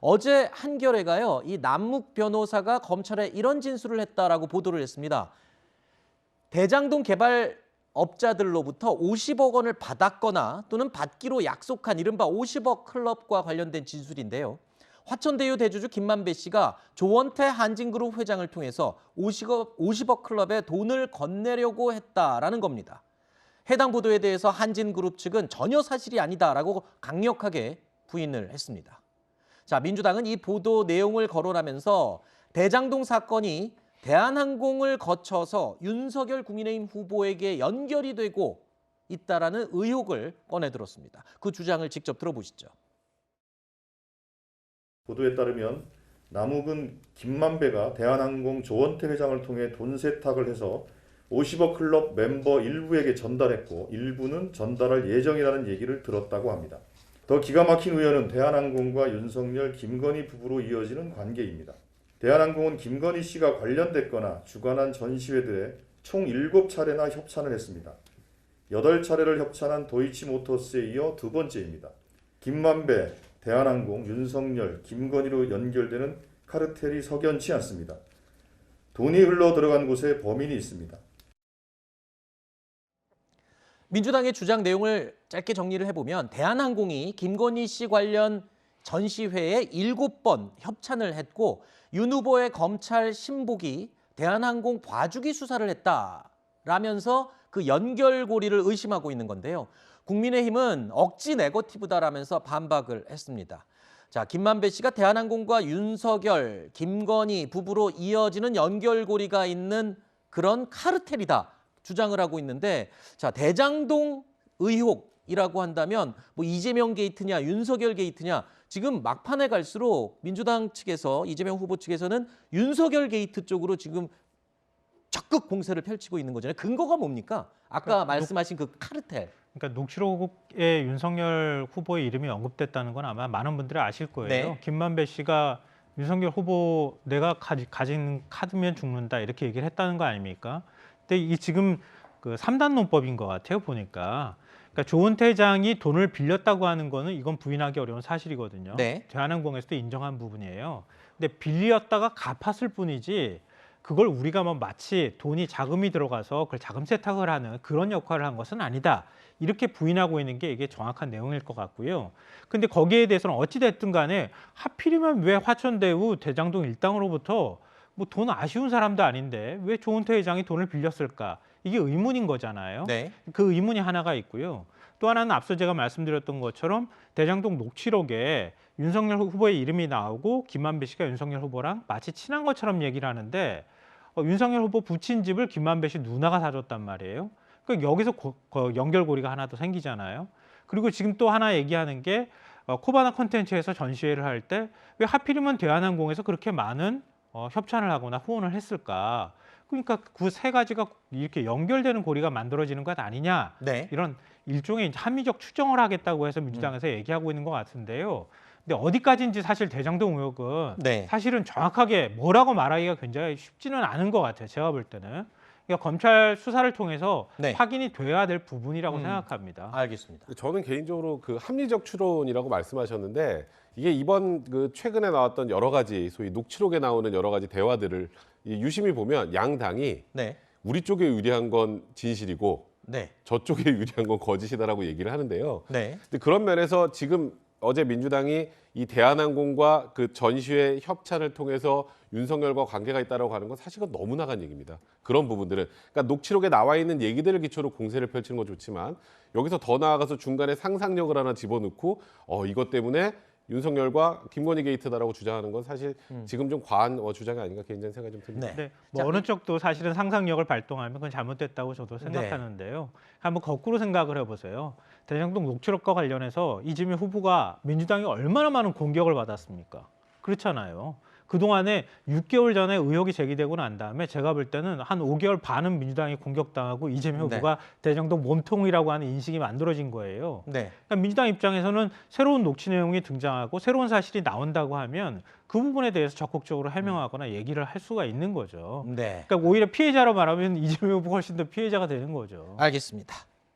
어제 한겨레가요, 이 남욱 변호사가 검찰에 이런 진술을 했다라고 보도를 했습니다. 대장동 개발업자들로부터 50억 원을 받았거나 또는 받기로 약속한 이른바 50억 클럽과 관련된 진술인데요. 화천대유 대주주 김만배 씨가 조원태 한진그룹 회장을 통해서 50억 클럽에 돈을 건네려고 했다라는 겁니다. 해당 보도에 대해서 한진그룹 측은 전혀 사실이 아니다라고 강력하게 부인을 했습니다. 자, 민주당은 이 보도 내용을 거론하면서 대장동 사건이 대한항공을 거쳐서 윤석열 국민의힘 후보에게 연결이 되고 있다라는 의혹을 꺼내들었습니다. 그 주장을 직접 들어보시죠. 보도에 따르면 남욱은 김만배가 대한항공 조원태 회장을 통해 돈 세탁을 해서 50억 클럽 멤버 일부에게 전달했고 일부는 전달할 예정이라는 얘기를 들었다고 합니다. 더 기가 막힌 우연은 대한항공과 윤석열, 김건희 부부로 이어지는 관계입니다. 대한항공은 김건희 씨가 관련됐거나 주관한 전시회들에 총 7차례나 협찬을 했습니다. 8차례를 협찬한 도이치모터스에 이어 두 번째입니다. 김만배, 대한항공, 윤석열, 김건희로 연결되는 카르텔이 석연치 않습니다. 돈이 흘러 들어간 곳에 범인이 있습니다. 민주당의 주장 내용을 짧게 정리를 해보면 대한항공이 김건희 씨 관련 전시회에 7번 협찬을 했고 윤 후보의 검찰 신복이 대한항공 봐주기 수사를 했다라면서 그 연결고리를 의심하고 있는 건데요. 국민의힘은 억지 네거티브다라면서 반박을 했습니다. 자, 김만배 씨가 대한항공과 윤석열, 김건희 부부로 이어지는 연결고리가 있는 그런 카르텔이다 주장을 하고 있는데, 자, 대장동 의혹이라고 한다면 뭐 이재명 게이트냐 윤석열 게이트냐, 지금 막판에 갈수록 민주당 측에서 이재명 후보 측에서는 윤석열 게이트 쪽으로 지금 적극 공세를 펼치고 있는 거잖아요. 근거가 뭡니까? 아까 그러니까 말씀하신 그 카르텔. 그러니까 녹취록에 윤석열 후보의 이름이 언급됐다는 건 아마 많은 분들이 아실 거예요. 네. 김만배 씨가 윤석열 후보 내가 가진 카드면 죽는다 이렇게 얘기를 했다는 거 아닙니까? 근데 이 지금 그 3단 논법인 것 같아요, 보니까. 그러니까 조원태 회장이 돈을 빌렸다고 하는 거는 이건 부인하기 어려운 사실이거든요. 네. 대한항공에서도 인정한 부분이에요. 근데 빌렸다가 갚았을 뿐이지 그걸 우리가 뭐 마치 돈이 자금이 들어가서 그걸 자금 세탁을 하는 그런 역할을 한 것은 아니다. 이렇게 부인하고 있는 게 이게 정확한 내용일 것 같고요. 근데 거기에 대해서는 어찌 됐든 간에 하필이면 왜 화천대유 대장동 일당으로부터 뭐 돈 아쉬운 사람도 아닌데 왜 조원태 회장이 돈을 빌렸을까? 이게 의문인 거잖아요. 네. 그 의문이 하나가 있고요. 또 하나는 앞서 제가 말씀드렸던 것처럼 대장동 녹취록에 윤석열 후보의 이름이 나오고 김만배 씨가 윤석열 후보랑 마치 친한 것처럼 얘기를 하는데 윤석열 후보 부친 집을 김만배 씨 누나가 사줬단 말이에요. 그러니까 여기서 연결고리가 하나 더 생기잖아요. 그리고 지금 또 하나 얘기하는 게 코바나 콘텐츠에서 전시회를 할 때 왜 하필이면 대한항공에서 그렇게 많은 협찬을 하거나 후원을 했을까? 그러니까 그 세 가지가 이렇게 연결되는 고리가 만들어지는 것 아니냐? 네. 이런 일종의 합리적 추정을 하겠다고 해서 민주당에서 얘기하고 있는 것 같은데요. 근데 어디까지인지 사실 대장동 의혹은 네. 사실은 정확하게 뭐라고 말하기가 굉장히 쉽지는 않은 것 같아요. 제가 볼 때는. 그러니까 검찰 수사를 통해서 네. 확인이 돼야 될 부분이라고 생각합니다. 알겠습니다. 저는 개인적으로 그 합리적 추론이라고 말씀하셨는데 이게 이번 그 최근에 나왔던 여러 가지 소위 녹취록에 나오는 여러 가지 대화들을 유심히 보면 양 당이 네. 우리 쪽에 유리한 건 진실이고 네. 저쪽에 유리한 건 거짓이다라고 얘기를 하는데요. 네. 근데 그런 면에서 지금 어제 민주당이 이 대한항공과 그 전시회 협찬을 통해서 윤석열과 관계가 있다라고 하는 건 사실은 너무 나간 얘기입니다. 그런 부분들은 그러니까 녹취록에 나와 있는 얘기들을 기초로 공세를 펼치는 건 좋지만 여기서 더 나아가서 중간에 상상력을 하나 집어넣고 이것 때문에 윤석열과 김건희 게이트다라고 주장하는 건 사실 지금 좀 과한 주장이 아닌가 개인적인 생각이 좀 듭니다. 네. 네, 뭐 자, 어느 쪽도 사실은 상상력을 발동하면 그건 잘못됐다고 저도 생각하는데요. 한번 거꾸로 생각을 해보세요. 대장동 녹취록과 관련해서 이재명 후보가 민주당이 얼마나 많은 공격을 받았습니까? 그렇잖아요. 그동안에 6개월 전에 의혹이 제기되고 난 다음에 제가 볼 때는 한 5개월 반은 민주당이 공격당하고 이재명 네. 후보가 대장동 몸통이라고 하는 인식이 만들어진 거예요. 네. 그러니까 민주당 입장에서는 새로운 녹취 내용이 등장하고 새로운 사실이 나온다고 하면 그 부분에 대해서 적극적으로 해명하거나 얘기를 할 수가 있는 거죠. 네. 그러니까 오히려 피해자로 말하면 이재명 후보가 훨씬 더 피해자가 되는 거죠. 알겠습니다.